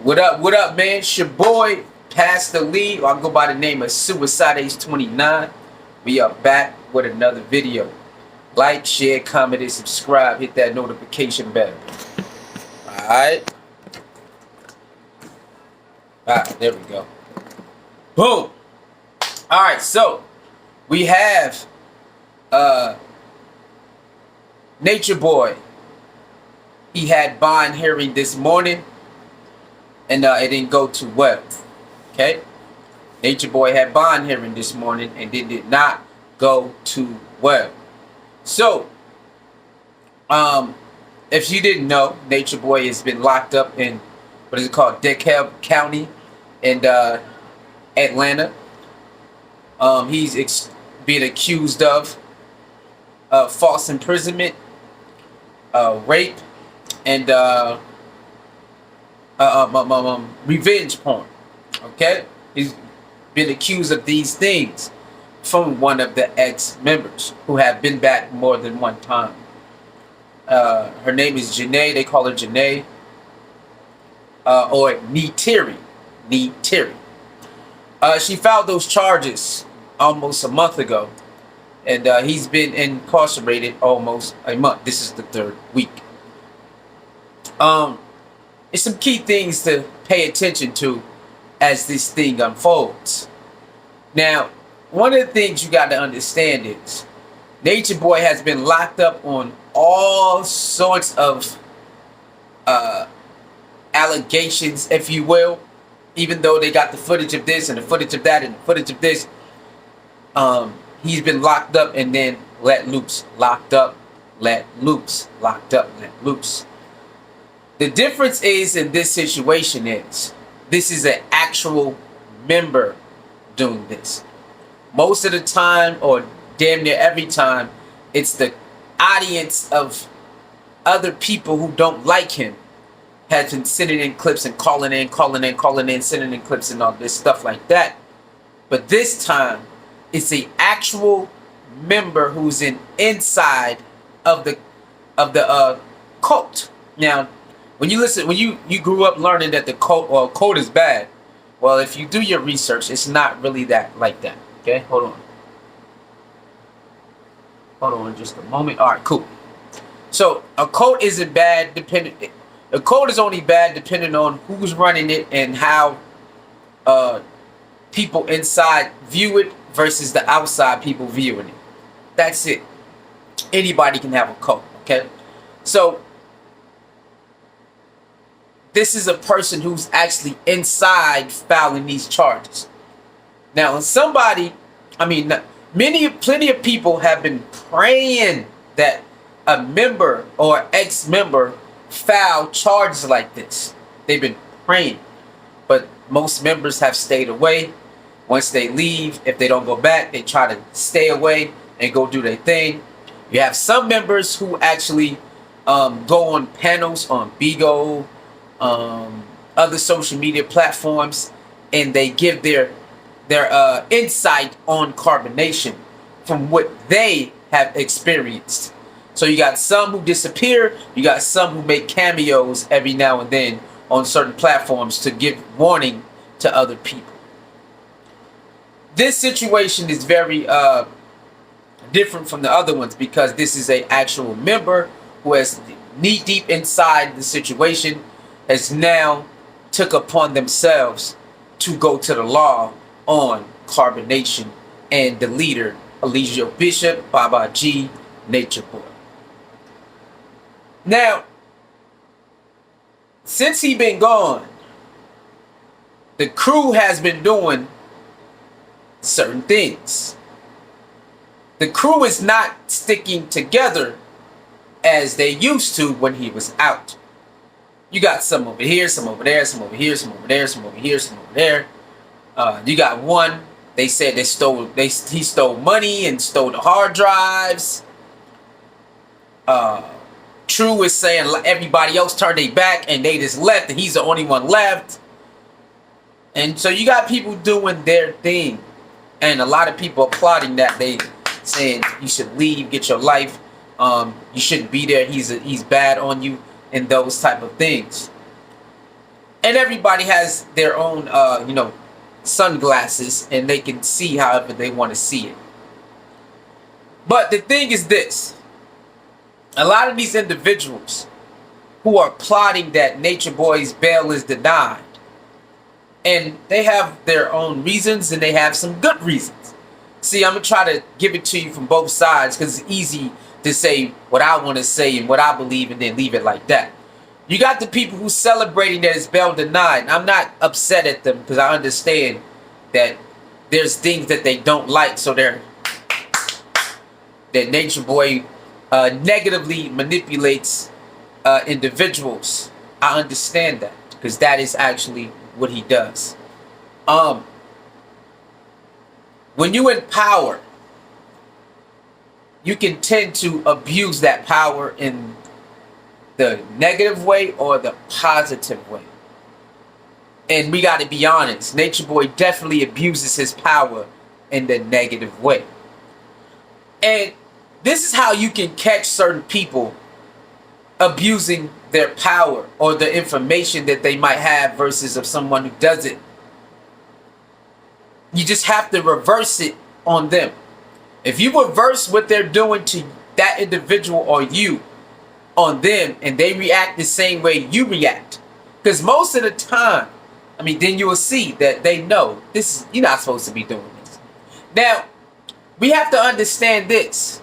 What up, man? It's your boy, Pastor Lee. I go by the name of Suicide Ace 29. We are back with another video. Like, share, comment, and subscribe. Hit that notification bell. Alright. Alright, there we go. Boom! Alright, so we have Nature Boy. He had bond hearing this morning, and it didn't go too well. Okay, Nature Boy had bond hearing this morning, and it did not go too well. So, if you didn't know, Nature Boy has been locked up in what is it called, DeKalb County in Atlanta. He's being accused of false imprisonment, rape, and revenge porn. Okay, he's been accused of these things from one of the ex-members who have been back more than one time. Her name is Janae. They call her Janae, or Neetiri. She filed those charges almost a month ago, and he's been incarcerated almost a month. This is the third week. There's some key things to pay attention to as this thing unfolds. Now, one of the things you got to understand is Nature Boy has been locked up on all sorts of allegations, if you will, even though they got the footage of this and the footage of that and the footage of this. He's been locked up and then let loose. Locked up, let loose. Locked up, let loose. The difference is in this situation is this is an actual member doing this. Most of the time, or damn near every time, it's the audience of other people who don't like him has been sending in clips and calling in, sending in clips and all this stuff like that. But this time, it's an actual member who's inside of the cult. Now, when you grew up learning that the cult is bad, well, if you do your research, it's not really that like that. Okay, hold on just a moment. All right, cool. So a cult isn't bad a cult is only bad depending on who's running it and how people inside view it versus the outside people viewing it. That's it. Anybody can have a cult. Okay, so this is a person who's actually inside filing these charges. Now, plenty of people have been praying that a member or ex-member file charges like this. They've been praying, but most members have stayed away. Once they leave, if they don't go back, they try to stay away and go do their thing. You have some members who actually go on panels on Bigo, other social media platforms, and they give their insight on carbonation from what they have experienced. So you got some who disappear, you got some who make cameos every now and then on certain platforms to give warning to other people. This situation is very different from the other ones because this is an actual member who has knee deep inside the situation, has now took upon themselves to go to the law on carbonation, and the leader, Elijah Bishop, Baba G, Nature Boy. Now, since he been gone, the crew has been doing certain things. The crew is not sticking together as they used to when he was out. You got some over here, some over there, some over here, some over there, some over here, some over there. You got one, they said he stole money and stole the hard drives. True is saying everybody else turned their back and they just left and he's the only one left. And so you got people doing their thing. And a lot of people applauding that. They saying you should leave, get your life. You shouldn't be there. He's bad on you and those type of things. And everybody has their own, sunglasses, and they can see however they want to see it. But the thing is this: a lot of these individuals who are plotting that Nature Boy's bail is denied, and they have their own reasons, and they have some good reasons. See, I'm gonna try to give it to you from both sides, because it's easy to say what I want to say and what I believe, and then leave it like that. You got the people who celebrating that it's bail denied. I'm not upset at them, because I understand that there's things that they don't like, so that Nature Boy negatively manipulates individuals. I understand that, because that is actually what he does. When you in power, you can tend to abuse that power in the negative way or the positive way. And we got to be honest, Nature Boy definitely abuses his power in the negative way. And this is how you can catch certain people abusing their power or the information that they might have versus of someone who doesn't. You just have to reverse it on them. If you reverse what they're doing to that individual or you on them, and they react the same way you react, because most of the time, then you will see that they know you're not supposed to be doing this. Now, we have to understand this.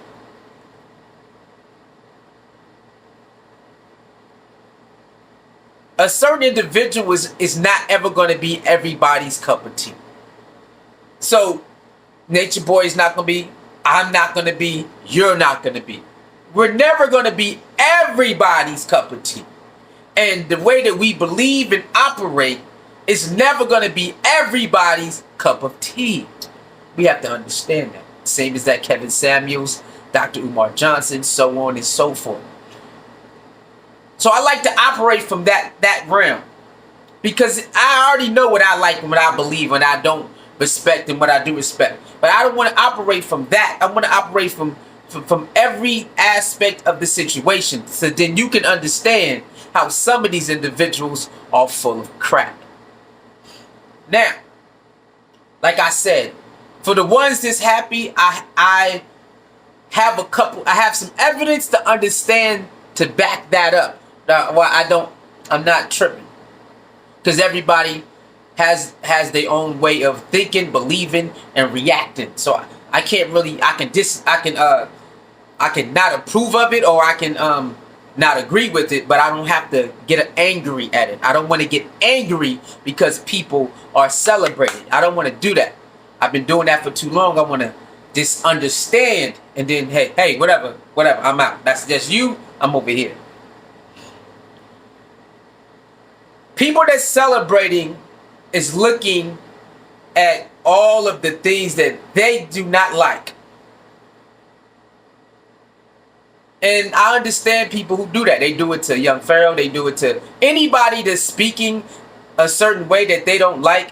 A certain individual is not ever going to be everybody's cup of tea. So, Nature Boy is not going to be, I'm not going to be, you're not going to be. We're never going to be everybody's cup of tea. And the way that we believe and operate is never going to be everybody's cup of tea. We have to understand that. Same as that Kevin Samuels, Dr. Umar Johnson, so on and so forth. So I like to operate from that realm, because I already know what I like and what I believe, and I don't respect and what I do respect. But I don't want to operate from that. I want to operate from every aspect of the situation, so then you can understand how some of these individuals are full of crap. Now, like I said, for the ones that's happy, I have some evidence to understand to back that up. I'm not tripping, because everybody has their own way of thinking, believing, and reacting. So I can not approve of it, or I can not agree with it, but I don't have to get angry at it. I don't want to get angry because people are celebrating. I don't want to do that. I've been doing that for too long. I want to just understand, and then hey, whatever, I'm out. That's just you. I'm over here. People that's celebrating is looking at all of the things that they do not like. And I understand people who do that. They do it to Young Pharaoh. They do it to anybody that's speaking a certain way that they don't like.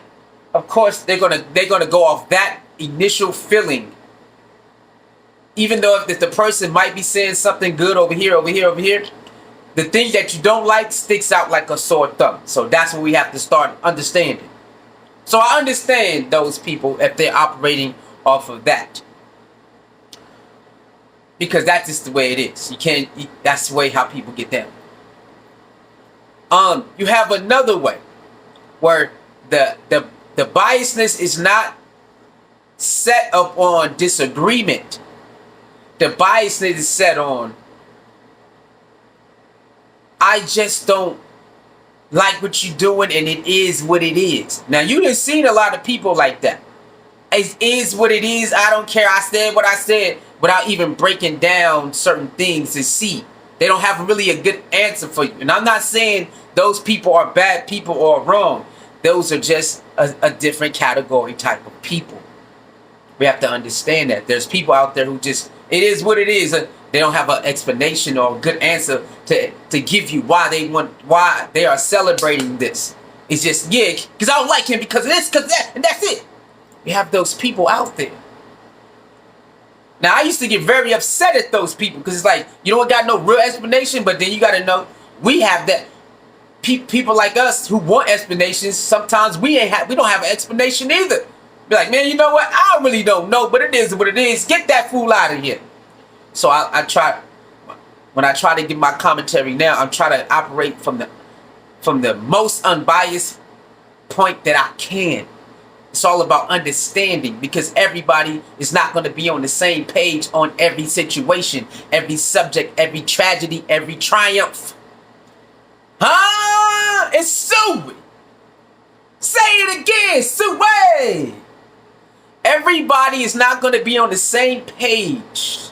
Of course, they're gonna go off that initial feeling. Even though if the person might be saying something good over here, the thing that you don't like sticks out like a sore thumb. So that's what we have to start understanding. So I understand those people if they're operating off of that, because that's just the way it is. That's the way how people get down. You have another way where the biasness is not set up on disagreement. The biasness is set on, I just don't like what you're doing, and it is what it is. Now, you done seen a lot of people like that. It is what it is. I don't care. I said what I said without even breaking down certain things to see. They don't have really a good answer for you. And I'm not saying those people are bad people or wrong. Those are just a different category type of people. We have to understand that. There's people out there who just, it is what it is. They don't have an explanation or a good answer to give you why they are celebrating this. It's just, yeah, because I don't like him because of this, because that, and that's it. We have those people out there. Now, I used to get very upset at those people because it's like, you don't got no real explanation, but then you got to know we have that. people like us who want explanations, sometimes we don't have an explanation either. Be like, man, you know what? I really don't know, but it is what it is. Get that fool out of here. So I try, when I try to give my commentary now, I'm trying to operate from the most unbiased point that I can. It's all about understanding, because everybody is not going to be on the same page on every situation, every subject, every tragedy, every triumph. It's Suey. Say it again, Suey. Everybody is not going to be on the same page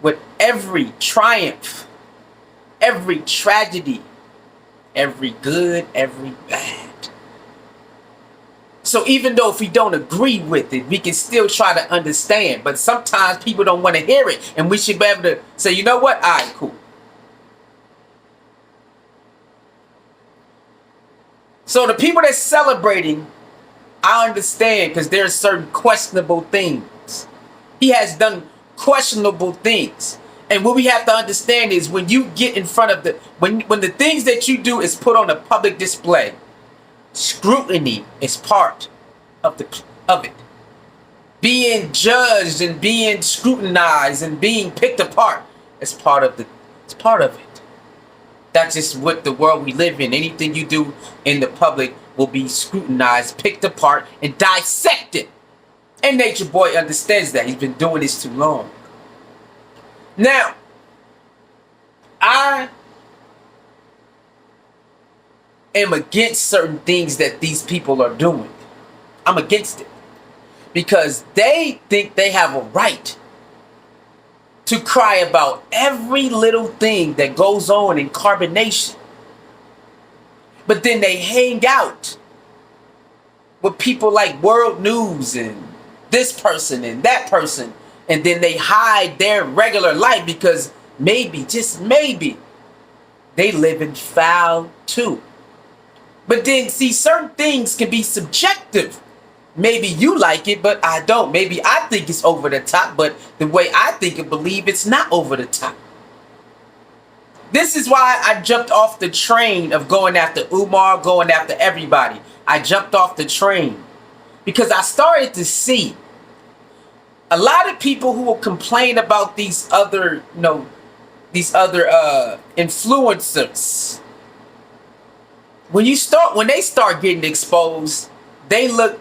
with every triumph, every tragedy, every good, every bad. So even though if we don't agree with it, we can still try to understand. But sometimes people don't want to hear it, and we should be able to say, you know what? All right, cool. So the people that's celebrating, I understand, because there's certain questionable things. He has done questionable things. And what we have to understand is when you get in front of when the things that you do is put on a public display, scrutiny is part of it. Being judged and being scrutinized and being picked apart is part of it. That's just what the world we live in. Anything you do in the public will be scrutinized, picked apart, and dissected. And Nature Boy understands that. He's been doing this too long. Now, I am against certain things that these people are doing. I'm against it. Because they think they have a right to cry about every little thing that goes on in carbonation. But then they hang out with people like World News and this person and that person. And then they hide their regular life because maybe, just maybe, they live in foul too. But then, see, certain things can be subjective. Maybe you like it, but I don't. Maybe I think it's over the top, but the way I think and believe, it's not over the top. This is why I jumped off the train of going after Umar, going after everybody. I jumped off the train because I started to see a lot of people who will complain about these other, influencers. When they start getting exposed, they look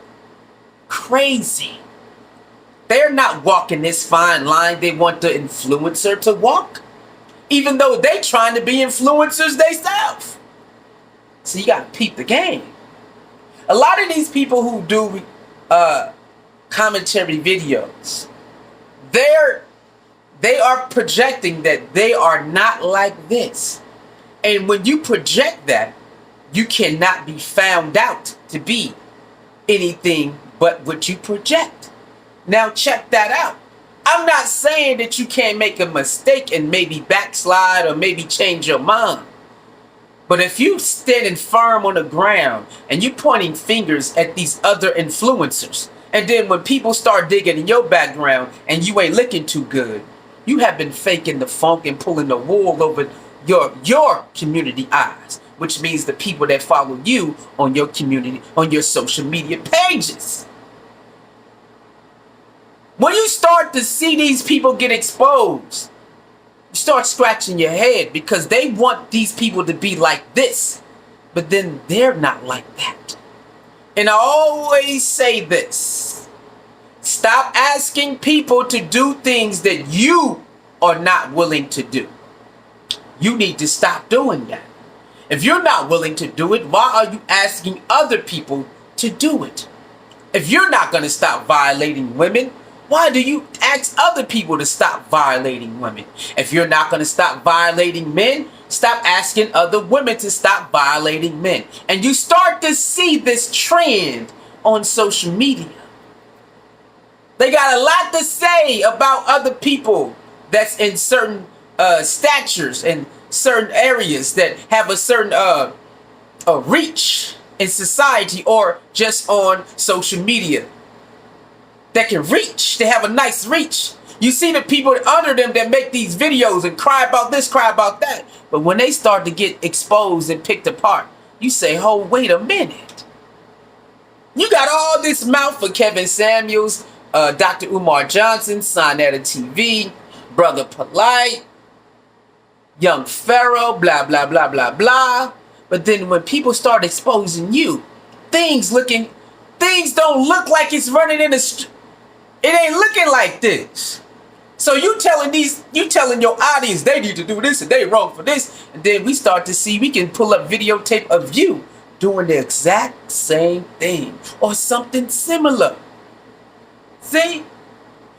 crazy. They're not walking this fine line they want the influencer to walk, even though they trying to be influencers themselves. So you gotta peep the game. A lot of these people who do commentary videos, they are projecting that they are not like this. And when you project that, you cannot be found out to be anything but what you project. Now check that out. I'm not saying that you can't make a mistake and maybe backslide or maybe change your mind. But if you standing firm on the ground and you pointing fingers at these other influencers, and then when people start digging in your background and you ain't looking too good, you have been faking the funk and pulling the wool over your community eyes, which means the people that follow you on your community, on your social media pages. When you start to see these people get exposed, you start scratching your head because they want these people to be like this, but then they're not like that. And I always say this: stop asking people to do things that you are not willing to do. You need to stop doing that. If you're not willing to do it, why are you asking other people to do it? If you're not going to stop violating women, why do you ask other people to stop violating women? If you're not going to stop violating men, stop asking other women to stop violating men. And you start to see this trend on social media. They got a lot to say about other people that's in certain statures and certain areas that have a certain reach in society or just on social media. That can reach, they have a nice reach. You see the people under them that make these videos and cry about this, cry about that. But when they start to get exposed and picked apart, you say, oh, wait a minute. You got all this mouth for Kevin Samuels, Dr. Umar Johnson, Sonetta TV, Brother Polite, Young Pharaoh, blah, blah, blah, blah, blah. But then when people start exposing you, things don't look like it's running in the it ain't looking like this. So you telling your audience they need to do this and they wrong for this, and then we start to see we can pull up videotape of you doing the exact same thing or something similar. See?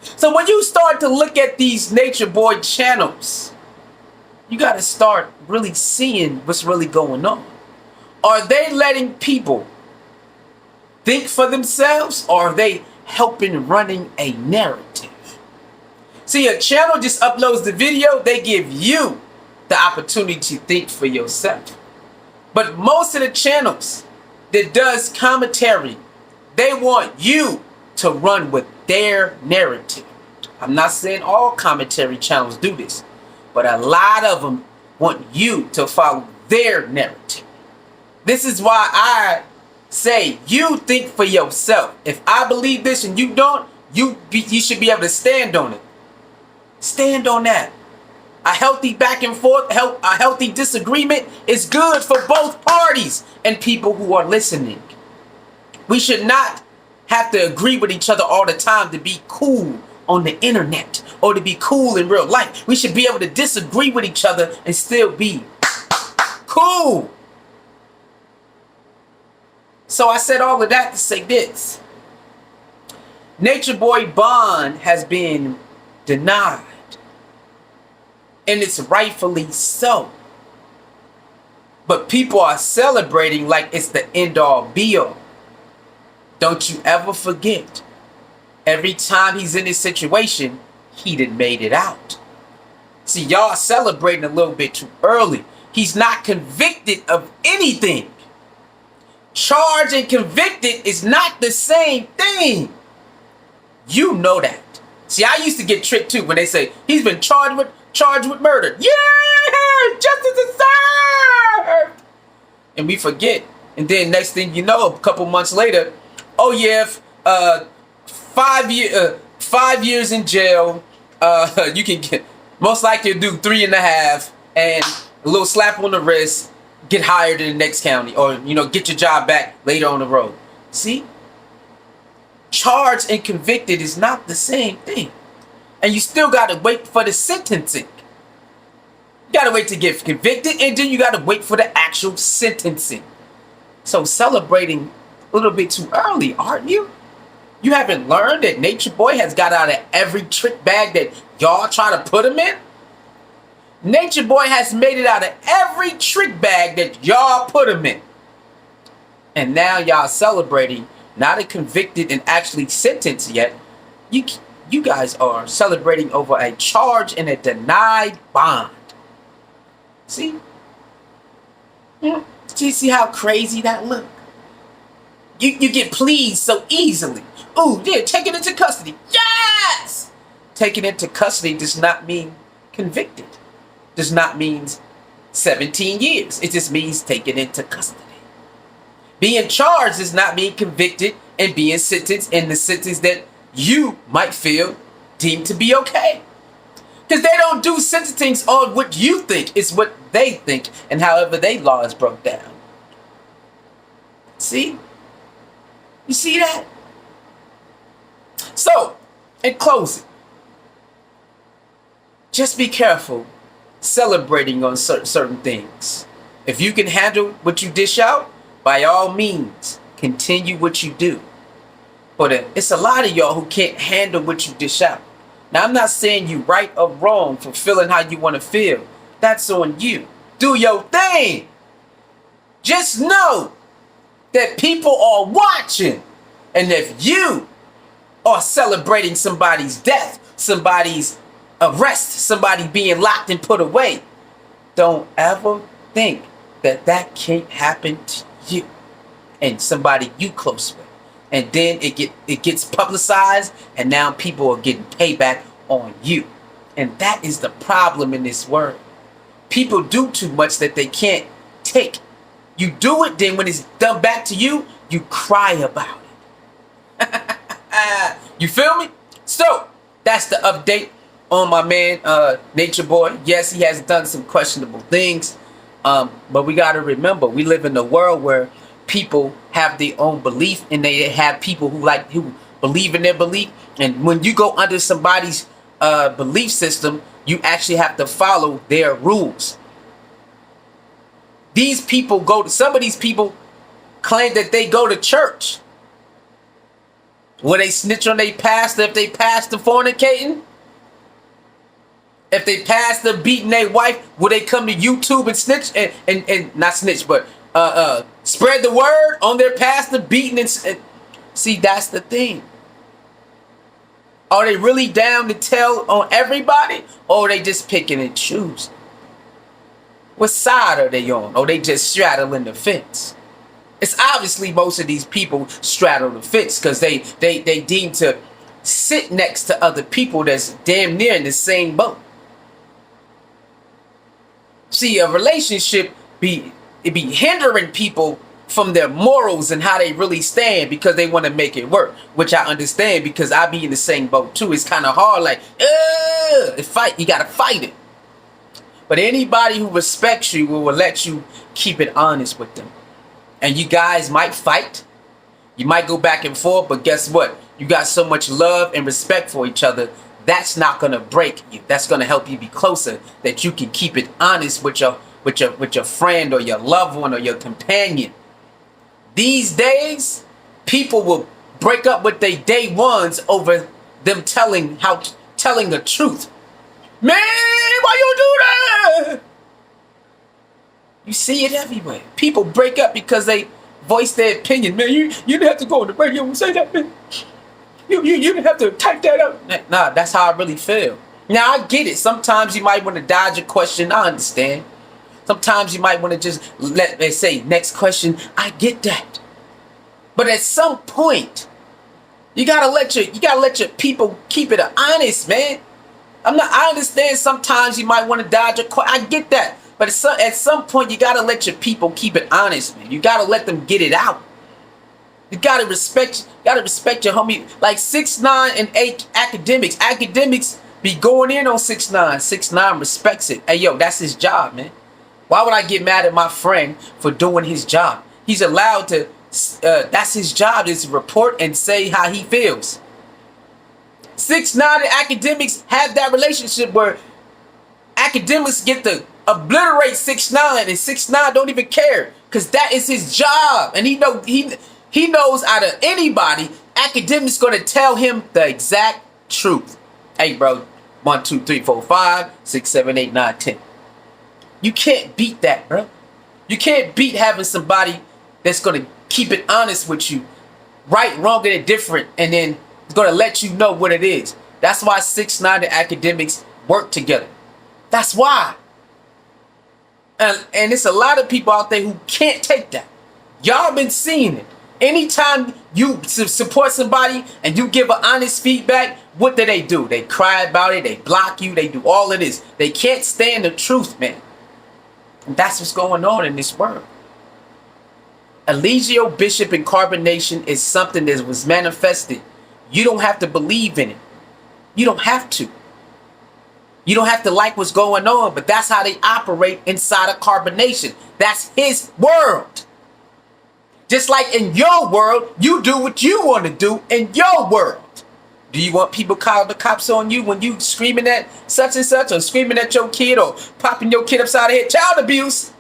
So when you start to look at these Nature Boy channels, you got to start really seeing what's really going on. Are they letting people think for themselves, or are they helping running a narrative? See, a channel just uploads the video, they give you the opportunity to think for yourself. But most of the channels that does commentary, they want you to run with their narrative. I'm not saying all commentary channels do this, but a lot of them want you to follow their narrative. This is why I say you think for yourself. If I believe this and you don't, you should be able to stand on it. Stand on that. A healthy back and forth, a healthy disagreement is good for both parties and people who are listening. We should not have to agree with each other all the time to be cool on the internet or to be cool in real life. We should be able to disagree with each other and still be cool. So I said all of that to say this. Nature Boy bond has been denied. And it's rightfully so. But people are celebrating like it's the end all be all. Don't you ever forget, every time he's in this situation, he done made it out. See, y'all celebrating a little bit too early. He's not convicted of anything. Charged and convicted is not the same thing. You know that. See, I used to get tricked too when they say he's been charged with murder. Yeah, justice is served. And we forget. And then next thing you know, a couple months later, oh yeah, 5 years in jail. You can get, most likely do 3.5, and a little slap on the wrist. Get hired in the next county, or get your job back later on the road. See, charged and convicted is not the same thing, and you still got to wait for the sentencing. You got to wait to get convicted, and then you got to wait for the actual sentencing. So celebrating a little bit too early, aren't you? You haven't learned that Nature Boy has got out of every trick bag that y'all try to put him in? Nature Boy has made it out of every trick bag that y'all put him in. And now y'all celebrating, not a convicted and actually sentenced yet. You guys are celebrating over a charge and a denied bond. See? Do you see how crazy that look? You get pleased so easily. Ooh, yeah, taking it into custody. Yes! Taking it into custody does not mean convicted. Does not mean 17 years. It just means taken into custody. Being charged does not mean convicted and being sentenced in the sentence that you might feel deemed to be okay. Because they don't do sentencing on what you think. It's what they think and however they laws broke down. See? You see that? So, in closing, just be careful celebrating on certain things. If you can handle what you dish out, by all means, continue what you do. But it's a lot of y'all who can't handle what you dish out. Now, I'm not saying you right or wrong for feeling how you want to feel. That's on you. Do your thing. Just know that people are watching. And if you are celebrating somebody's death, somebody's arrest, somebody being locked and put away, don't ever think that that can't happen to you and somebody you close with. And then it gets publicized, and now people are getting payback on you. And that is the problem in this world. People do too much that they can't take. You do it, then when it's done back to you, you cry about it. You feel me? So, that's the update on my man, Nature Boy. Yes, he has done some questionable things. But we got to remember, we live in a world where people have their own belief, and they have people who believe in their belief. And when you go under somebody's belief system, you actually have to follow their rules. These people some of these people claim that they go to church. Will they snitch on their pastor if they pastor fornicating? If they pastor beating their wife, will they come to YouTube and snitch and not snitch, but spread the word on their pastor beating and see, that's the thing. Are they really down to tell on everybody, or are they just picking and choosing? What side are they on? Or they just straddling the fence? It's obviously most of these people straddle the fence because they deem to sit next to other people that's damn near in the same boat. See, a relationship be hindering people from their morals and how they really stand because they want to make it work, which I understand because I be in the same boat too. It's kind of hard, like, you gotta fight it. But anybody who respects you will let you keep it honest with them. And you guys might fight. You might go back and forth, but guess what? You got so much love and respect for each other. That's not going to break you. That's going to help you be closer, that you can keep it honest with your friend or your loved one or your companion. These days, people will break up with their day ones over them telling the truth. Man, why you do that? You see it everywhere. People break up because they voice their opinion. Man, you didn't have to go on the radio and say that, man. You didn't have to type that out. Nah, that's how I really feel. Now, I get it. Sometimes you might want to dodge a question. I understand. Sometimes you might want to just let they say, next question. I get that. But at some point, you gotta let your people keep it honest, man. I understand sometimes you might want to dodge a question. I get that. But at some point, you gotta let your people keep it honest, man. You gotta let them get it out. You gotta respect your homie. Like 6ix9ine and academics. Academics be going in on 6ix9ine. 6ix9ine respects it. Hey, yo, that's his job, man. Why would I get mad at my friend for doing his job? He's allowed to. That's his job, is to report and say how he feels. 6ix9ine and academics have that relationship where academics get to obliterate 6ix9ine, and 6ix9ine don't even care because that is his job, and he knows out of anybody, academics gonna tell him the exact truth. Hey, bro, 1, 2, 3, 4, 5, 6, 7, 8, 9, 10. You can't beat that, bro. You can't beat having somebody that's gonna keep it honest with you, right, wrong, and indifferent, and then gonna let you know what it is. That's why 6ix9ine and academics work together. That's why. And it's a lot of people out there who can't take that. Y'all been seeing it. Anytime you support somebody and you give an honest feedback, what do? They cry about it. They block you. They do all of this. They can't stand the truth, man. And that's what's going on in this world. Allegio Bishop and carbonation is something that was manifested. You don't have to believe in it. You don't have to. You don't have to like what's going on, but that's how they operate inside of carbonation. That's his world. Just like in your world, you do what you want to do in your world. Do you want people calling the cops on you when you screaming at such and such, or screaming at your kid, or popping your kid upside the head? Child abuse.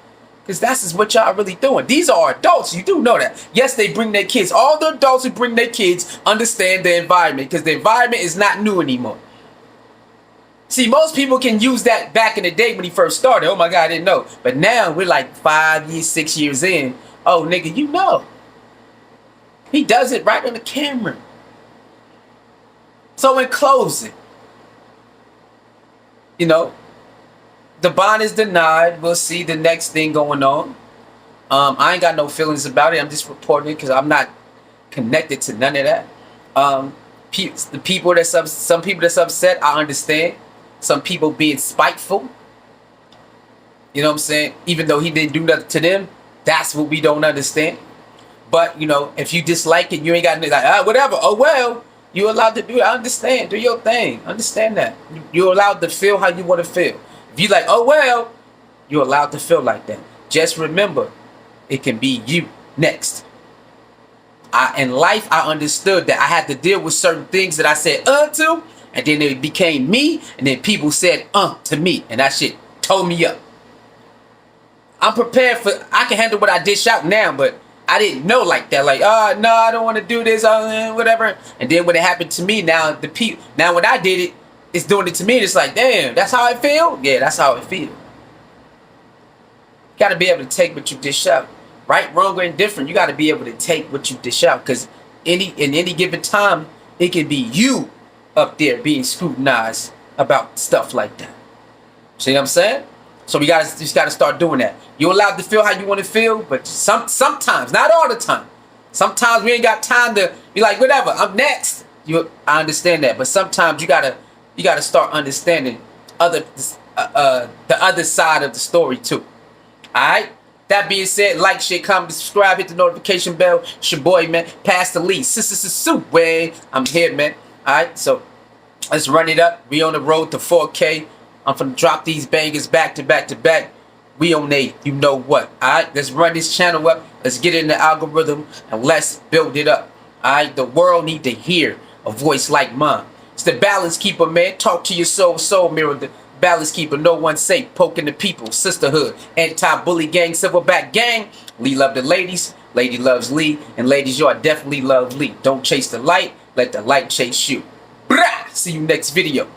Because that's what y'all really doing. These are adults. You do know that. Yes, they bring their kids. All the adults who bring their kids understand the environment, because the environment is not new anymore. See, most people can use that back in the day when he first started. Oh my God, I didn't know. But now we're like 5 years, 6 years in. Oh, nigga, you know. He does it right on the camera. So in closing, you know, the bond is denied. We'll see the next thing going on. I ain't got no feelings about it. I'm just reporting it because I'm not connected to none of that. The people some people that's upset, I understand. Some people being spiteful. You know what I'm saying? Even though he didn't do nothing to them, that's what we don't understand. But, you know, if you dislike it, you ain't got to like, whatever. Oh, well, you're allowed to do it. I understand. Do your thing. Understand that. You're allowed to feel how you want to feel. If you like, oh, well, you're allowed to feel like that. Just remember, it can be you next. In life, I understood that I had to deal with certain things that I said, to, and then it became me, and then people said, to me, and that shit tore me up. I'm prepared for, I can handle what I dish out now, but I didn't know like that. Like, no, I don't want to do this, whatever. And then when it happened to me, now when I did it, it's doing it to me. It's like, damn, that's how I feel? Yeah, that's how it feel. Got to be able to take what you dish out. Right, wrong, or indifferent. You got to be able to take what you dish out. Because in any given time, it can be you up there being scrutinized about stuff like that. See what I'm saying? So we just gotta start doing that. You're allowed to feel how you want to feel, but sometimes, not all the time. Sometimes we ain't got time to be like, whatever, I'm next. I understand that, but sometimes you gotta start understanding the other side of the story too. All right. That being said, like, share, comment, subscribe, hit the notification bell. It's your boy, man, Pastor Lee. Way, I'm here, man. All right, so let's run it up. We on the road to 4K. I'm finna drop these bangers back to back to back. We on a, you know what. Alright, let's run this channel up. Let's get in the algorithm and let's build it up. Alright, the world need to hear a voice like mine. It's the balance keeper, man. Talk to your soul mirror. The balance keeper, no one safe. Poking the people, sisterhood, anti-bully gang, silverback gang. Lee love the ladies. Lady loves Lee. And ladies, y'all definitely love Lee. Don't chase the light. Let the light chase you. Brah! See you next video.